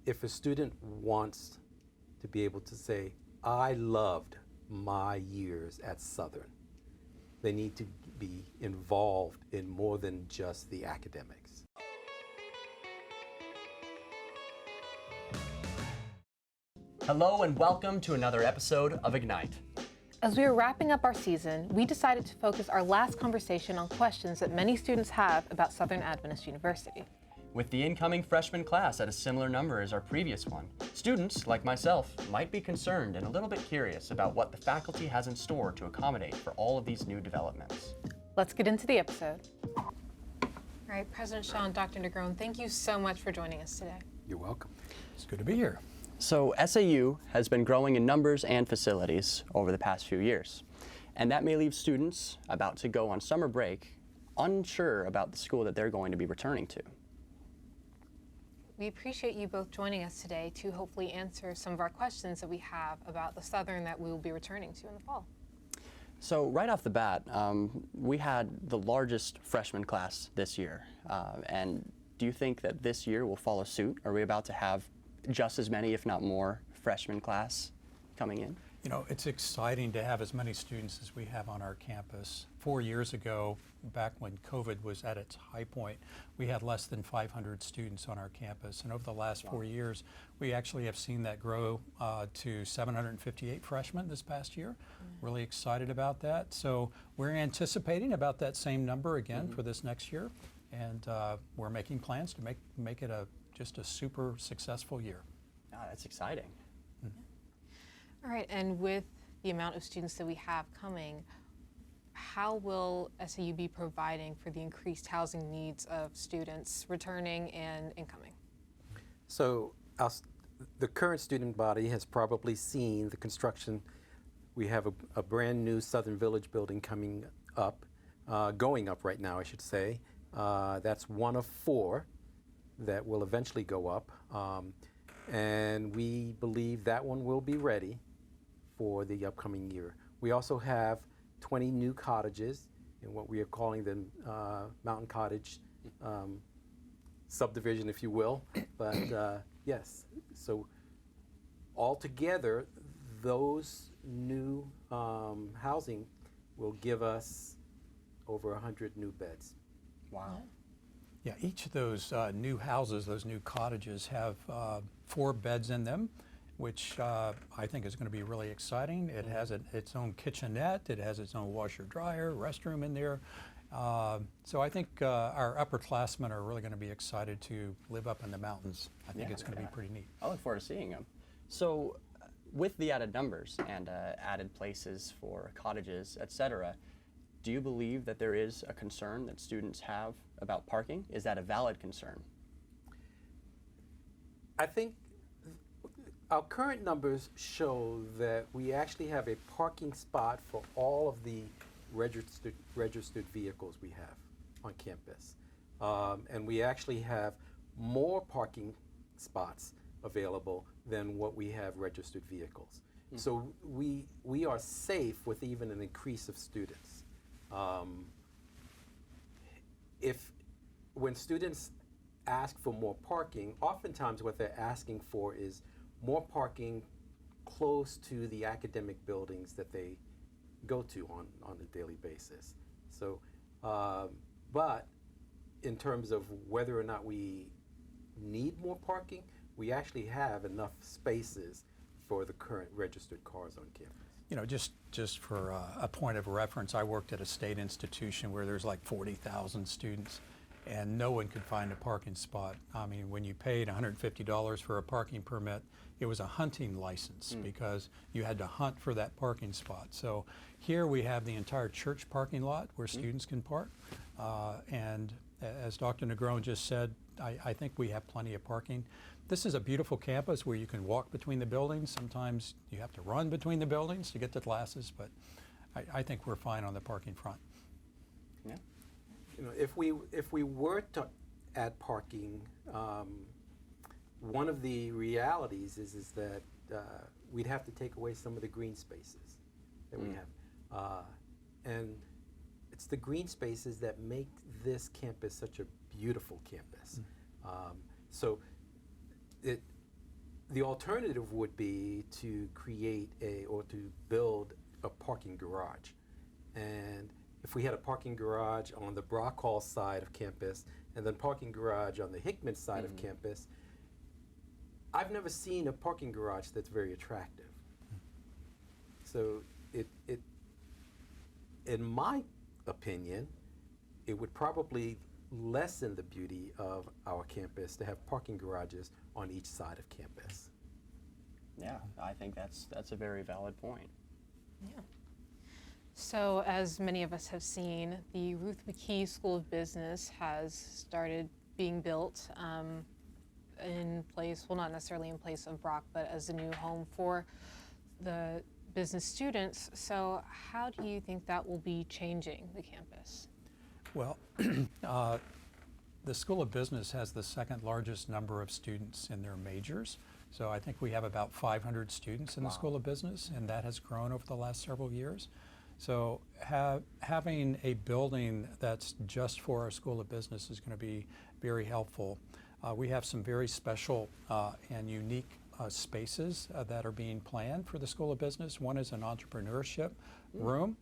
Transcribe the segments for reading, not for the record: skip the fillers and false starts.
if a student wants to be able to say, I loved my years at Southern, they need to be involved in more than just the academics. Hello and welcome to another episode of Ignite. As we are wrapping up our season, we decided to focus our last conversation on questions that many students have about Southern Adventist University. With the incoming freshman class at a similar number as our previous one, students, like myself, might be concerned and a little bit curious about what the faculty has in store to accommodate for all of these new developments. Let's get into the episode. All right, President Shaw and Dr. Negron, thank you so much for joining us today. You're welcome. It's good to be here. So SAU has been growing in numbers and facilities over the past few years, and that may leave students about to go on summer break unsure about the school that they're going to be returning to. We appreciate you both joining us today to hopefully answer some of our questions that we have about the Southern that we will be returning to in the fall. So right off the bat, we had the largest freshman class this year, and do you think that this year will follow suit? Are we about to have just as many, if not more, freshman class coming in? You know, it's exciting to have as many students as we have on our campus. 4 years ago, back when COVID was at its high point, we had less than 500 students on our campus. And over the last 4 years, we actually have seen that grow to 758 freshmen this past year. Really excited about that. So we're anticipating about that same number again for this next year. And we're making plans to make it just a super successful year. Ah, that's exciting. All right, and with the amount of students that we have coming, how will SAU be providing for the increased housing needs of students returning and incoming? So the current student body has probably seen the construction. We have a brand new Southern Village building coming up, going up right now, I should say. That's one of 4 that will eventually go up. And we believe that one will be ready for the upcoming year. We also have 20 new cottages in what we are calling the Mountain Cottage subdivision, if you will. But yes, so altogether, those new housing will give us over 100 new beds. Wow. Yeah, each of those new houses, those new cottages have 4 beds in them, which I think is going to be really exciting. It has its own kitchenette, it has its own washer dryer, restroom in there. So I think our upperclassmen are really going to be excited to live up in the mountains. I think it's going to be pretty neat. I look forward to seeing them. So with the added numbers and added places for cottages, etc., do you believe that there is a concern that students have about parking? Is that a valid concern? I think our current numbers show that we actually have a parking spot for all of the registered vehicles we have on campus. And we actually have more parking spots available than what we have registered vehicles. So we are safe with even an increase of students. When students ask for more parking, oftentimes what they're asking for is more parking close to the academic buildings that they go to on a daily basis. So, but in terms of whether or not we need more parking, we actually have enough spaces for the current registered cars on campus. You know, just for a point of reference, I worked at a state institution where there's like 40,000 students, and no one could find a parking spot. I mean, when you paid $150 for a parking permit, it was a hunting license because you had to hunt for that parking spot. So here we have the entire church parking lot where students can park. And as Dr. Negron just said, I think we have plenty of parking. This is a beautiful campus where you can walk between the buildings. Sometimes you have to run between the buildings to get to classes, but I think we're fine on the parking front. Yeah. You know, if we were to add parking, one of the realities is that we'd have to take away some of the green spaces that we have, and it's the green spaces that make this campus such a beautiful campus. So The alternative would be to create or to build a parking garage. And if we had a parking garage on the Brock Hall side of campus and then parking garage on the Hickman side of campus, I've never seen a parking garage that's very attractive. So in my opinion, it would probably lessen the beauty of our campus to have parking garages on each side of campus. Yeah, I think that's a very valid point. Yeah. So as many of us have seen, the Ruth McKee School of Business has started being built in place, well, not necessarily in place of Brock, but as a new home for the business students. So how do you think that will be changing the campus? Well, the School of Business has the second largest number of students in their majors. So I think we have about 500 students in the School of Business, and that has grown over the last several years. So having a building that's just for our School of Business is going to be very helpful. We have some very special and unique spaces that are being planned for the School of Business. One is an entrepreneurship room.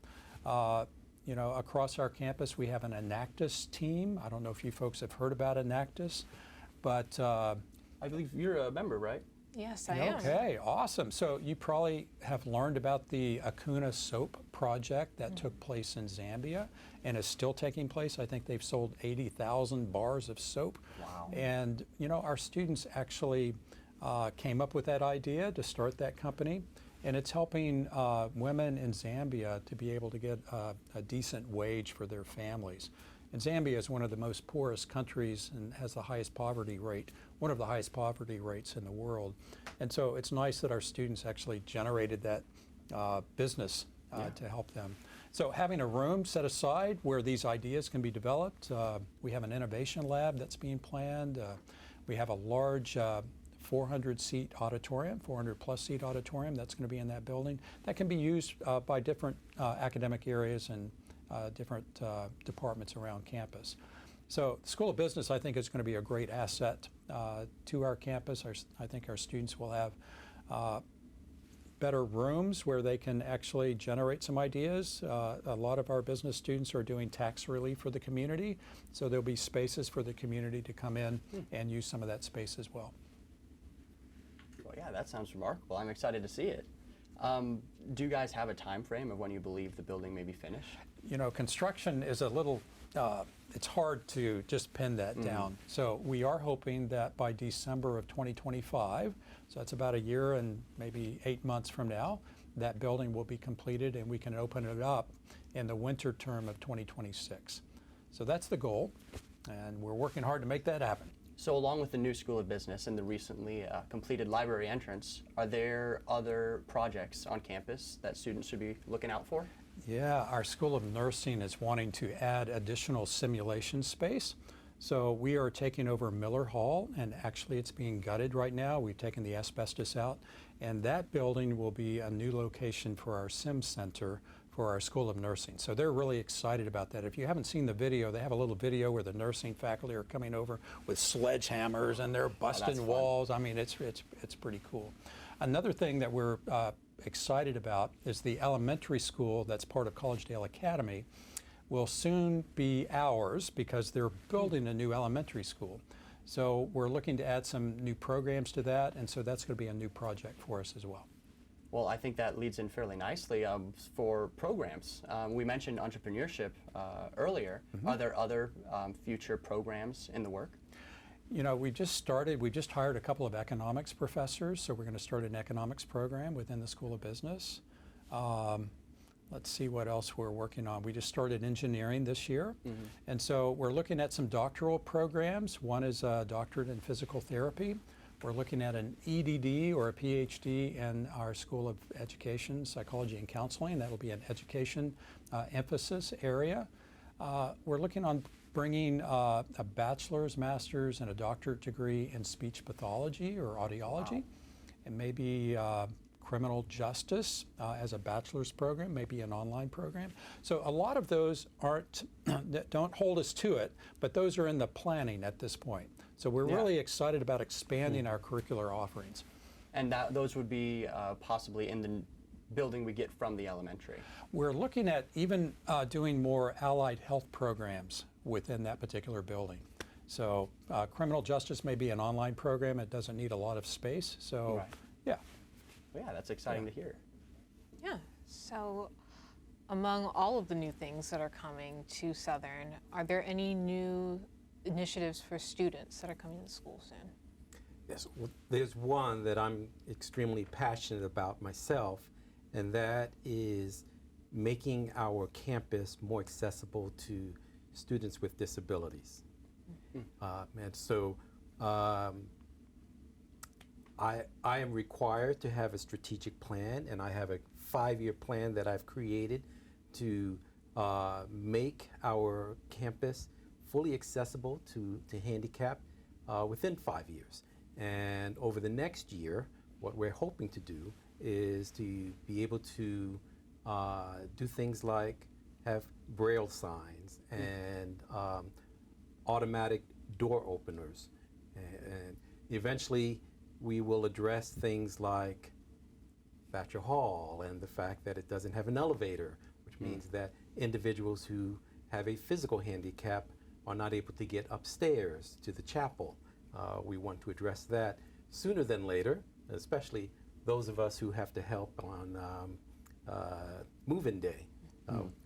You know, across our campus we have an Enactus team. I don't know if you folks have heard about Enactus, but I believe you're a member, right? Yes, I am. Okay, awesome. So you probably have learned about the Akuna soap project that took place in Zambia and is still taking place. I think they've sold 80,000 bars of soap. Wow. And you know, our students actually came up with that idea to start that company, and it's helping women in Zambia to be able to get a decent wage for their families. And Zambia is one of the most poorest countries and has the highest poverty rate, one of the highest poverty rates in the world. And so it's nice that our students actually generated that business to help them. So having a room set aside where these ideas can be developed, we have an innovation lab that's being planned. We have a large 400-seat auditorium, 400-plus seat auditorium that's going to be in that building. That can be used by different academic areas and different departments around campus. So the School of Business, I think, is going to be a great asset to our campus. I think our students will have better rooms where they can actually generate some ideas. A lot of our business students are doing tax relief for the community, so there'll be spaces for the community to come in and use some of that space as well. Well, yeah, that sounds remarkable. I'm excited to see it. Do you guys have a time frame of when you believe the building may be finished? You know, construction is a little, it's hard to just pin that down. So we are hoping that by December of 2025, so that's about a year and maybe 8 months from now, that building will be completed and we can open it up in the winter term of 2026. So that's the goal, and we're working hard to make that happen. So along with the new School of Business and the recently completed library entrance, are there other projects on campus that students should be looking out for? Yeah, our School of Nursing is wanting to add additional simulation space. So we are taking over Miller Hall, and actually it's being gutted right now. We've taken the asbestos out, and that building will be a new location for our sim center for our School of Nursing. So they're really excited about that. If you haven't seen the video, they have a little video where the nursing faculty are coming over with sledgehammers and they're busting walls. I mean, it's pretty cool. Another thing that we're excited about is the elementary school that's part of Collegedale Academy will soon be ours because they're building a new elementary school. So we're looking to add some new programs to that, and so that's going to be a new project for us as well. Well, I think that leads in fairly nicely for programs. We mentioned entrepreneurship earlier. Are there other future programs in the work? You know, we just hired a couple of economics professors, so we're going to start an economics program within the School of Business. Let's see what else we're working on. We just started engineering this year, and so we're looking at some doctoral programs. One is a doctorate in physical therapy. We're looking at an EDD or a PhD in our School of Education, Psychology and Counseling. That will be an education emphasis area. We're looking on bringing a bachelor's, master's, and a doctorate degree in speech pathology or audiology, and maybe criminal justice as a bachelor's program, maybe an online program. So a lot of those don't hold us to it, but those are in the planning at this point. So we're really excited about expanding our curricular offerings. And those would be possibly in the building we get from the elementary. We're looking at even doing more allied health programs within that particular building. So criminal justice may be an online program. It doesn't need a lot of space. So Right. yeah. Well, yeah, that's exciting to hear. Yeah. So, among all of the new things that are coming to Southern, are there any new initiatives for students that are coming to school soon? Yes, well, there's one that I'm extremely passionate about myself, and that is making our campus more accessible to students with disabilities. And so I am required to have a strategic plan, and I have a 5-year plan that I've created to make our campus fully accessible to handicap within 5 years. And over the next year, what we're hoping to do is to be able to do things like have braille signs and automatic door openers. And eventually, we will address things like Thatcher Hall and the fact that it doesn't have an elevator, which means that individuals who have a physical handicap are not able to get upstairs to the chapel. We want to address that sooner than later, especially those of us who have to help on move-in day,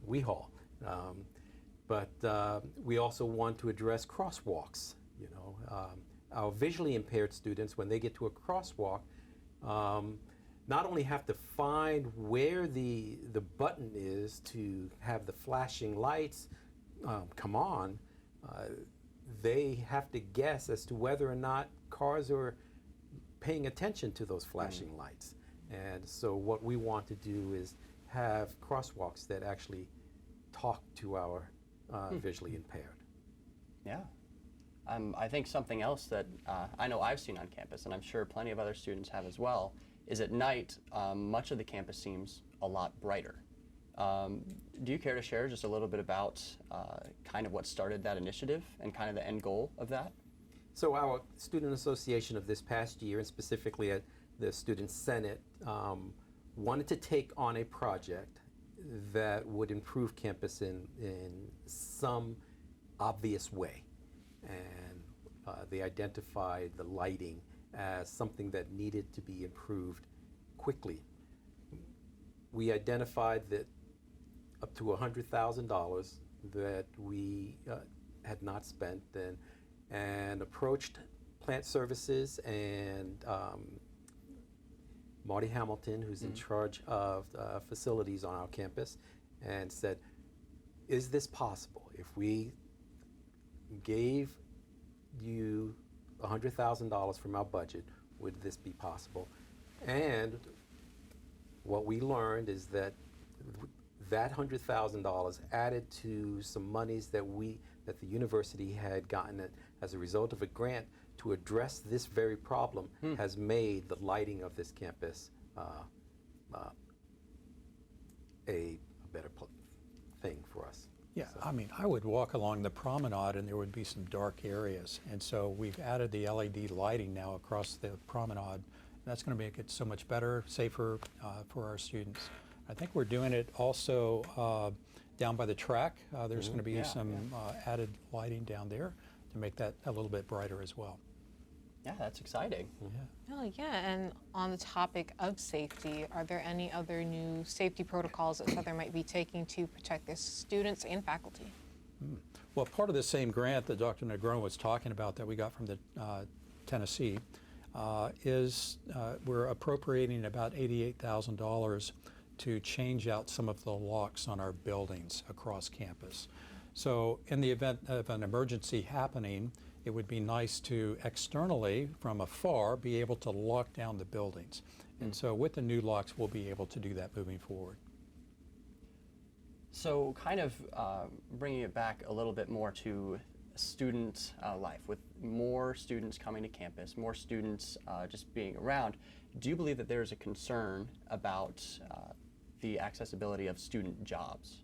WeHaul. But we also want to address crosswalks. You know, our visually impaired students, when they get to a crosswalk, not only have to find where the button is to have the flashing lights come on, they have to guess as to whether or not cars are paying attention to those flashing lights. And so what we want to do is have crosswalks that actually talk to our visually impaired. Yeah. I think something else that I know I've seen on campus, and I'm sure plenty of other students have as well, is at night, much of the campus seems a lot brighter. Do you care to share just a little bit about kind of what started that initiative and kind of the end goal of that? So our student association of this past year, and specifically at the Student Senate, wanted to take on a project that would improve campus in some obvious way. And they identified the lighting as something that needed to be improved quickly. We identified that up to $100,000 that we had not spent, and approached Plant Services and Marty Hamilton, who's in charge of facilities on our campus, and said, is this possible? If we gave you $100,000 from our budget, would this be possible? And what we learned is that that $100,000 added to some monies that the university had gotten as a result of a grant to address this very problem has made the lighting of this campus a better thing for us. Yeah, I mean, I would walk along the promenade and there would be some dark areas. And so we've added the LED lighting now across the promenade. That's going to make it so much better, safer for our students. I think we're doing it also down by the track. There's going to be some added lighting down there to make that a little bit brighter as well. Yeah, that's exciting. Oh, yeah, and on the topic of safety, are there any other new safety protocols that Southern might be taking to protect their students and faculty? Well, part of the same grant that Dr. Negron was talking about that we got from the Tennessee is we're appropriating about $88,000 to change out some of the locks on our buildings across campus. So in the event of an emergency happening, it would be nice to externally, from afar, be able to lock down the buildings. And so with the new locks, we'll be able to do that moving forward. So kind of bringing it back a little bit more to student life, with more students coming to campus, more students just being around, do you believe that there is a concern about the accessibility of student jobs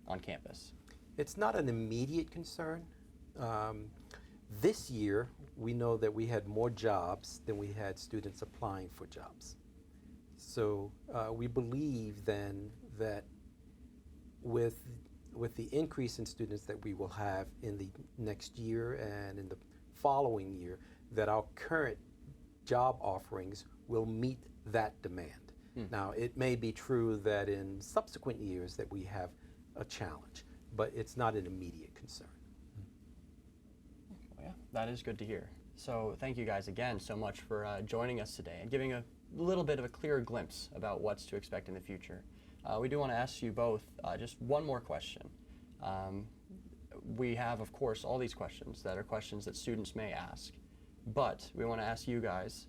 on campus? It's not an immediate concern. This year, we know that we had more jobs than we had students applying for jobs. So we believe then that with the increase in students that we will have in the next year and in the following year, that our current job offerings will meet that demand. Now, it may be true that in subsequent years that we have a challenge, but it's not an immediate concern. Well, yeah, that is good to hear. So thank you guys again so much for joining us today and giving a little bit of a clearer glimpse about what's to expect in the future. We do want to ask you both just one more question. We have, of course, all these questions that are questions that students may ask, but we want to ask you guys,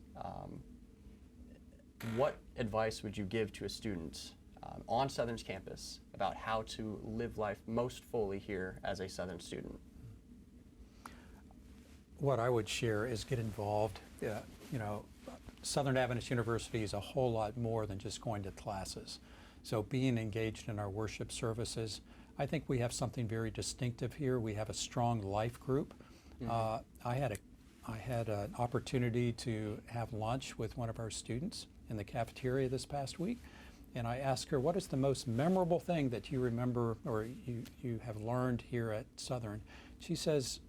what advice would you give to a student on Southern's campus about how to live life most fully here as a Southern student? What I would share is get involved. You know, Southern Adventist University is a whole lot more than just going to classes. So being engaged in our worship services, I think we have something very distinctive here. We have a strong life group. I had an opportunity to have lunch with one of our students in the cafeteria this past week, and I asked her, what is the most memorable thing that you remember or you have learned here at Southern? She says,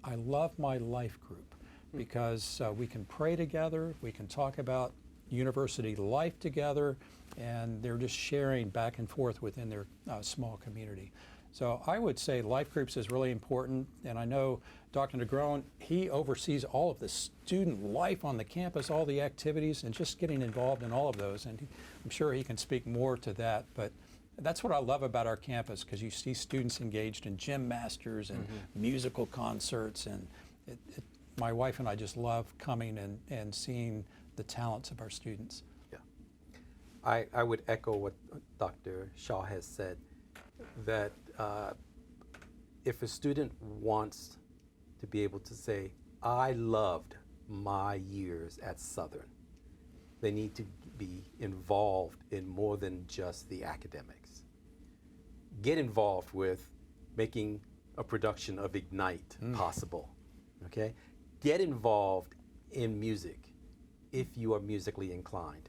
I love my life group because we can pray together, we can talk about university life together, and they're just sharing back and forth within their small community. So I would say life groups is really important, and I know Dr. Negron, he oversees all of the student life on the campus, all the activities, and just getting involved in all of those, and I'm sure he can speak more to that, but that's what I love about our campus, because you see students engaged in gym masters and musical concerts, and my wife and I just love coming and seeing the talents of our students. Yeah, I would echo what Dr. Shaw has said, that if a student wants to be able to say, I loved my years at Southern, they need to be involved in more than just the academics. Get involved with making a production of Ignite possible, okay? Get involved in music if you are musically inclined.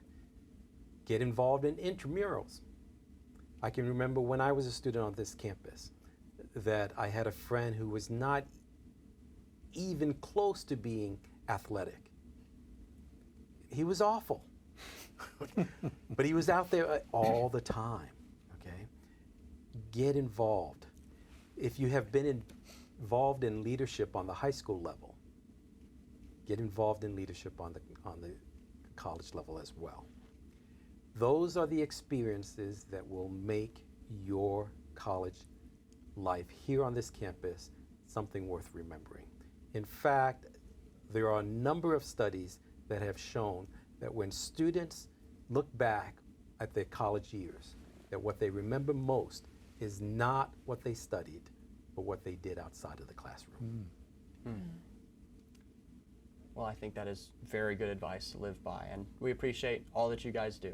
Get involved in intramurals. I can remember when I was a student on this campus that I had a friend who was not even close to being athletic. He was awful, but he was out there all the time, okay? Get involved. If you have been involved in leadership on the high school level, get involved in leadership on the college level as well. Those are the experiences that will make your college life here on this campus something worth remembering. In fact, there are a number of studies that have shown that when students look back at their college years, that what they remember most is not what they studied, but what they did outside of the classroom. Well, I think that is very good advice to live by, and we appreciate all that you guys do.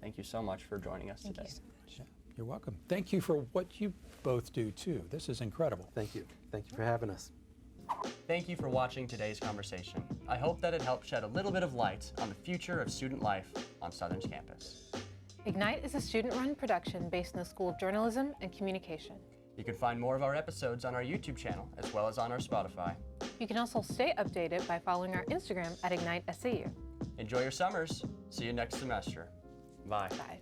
Thank you so much for joining us today. Thank you so much. Yeah, you're welcome. Thank you for what you both do too. This is incredible. Thank you. Thank you for having us. Thank you for watching today's conversation. I hope that it helped shed a little bit of light on the future of student life on Southern's campus. Ignite is a student-run production based in the School of Journalism and Communication. You can find more of our episodes on our YouTube channel as well as on our Spotify. You can also stay updated by following our Instagram at Ignite SAU. Enjoy your summers. See you next semester. Bye. Bye.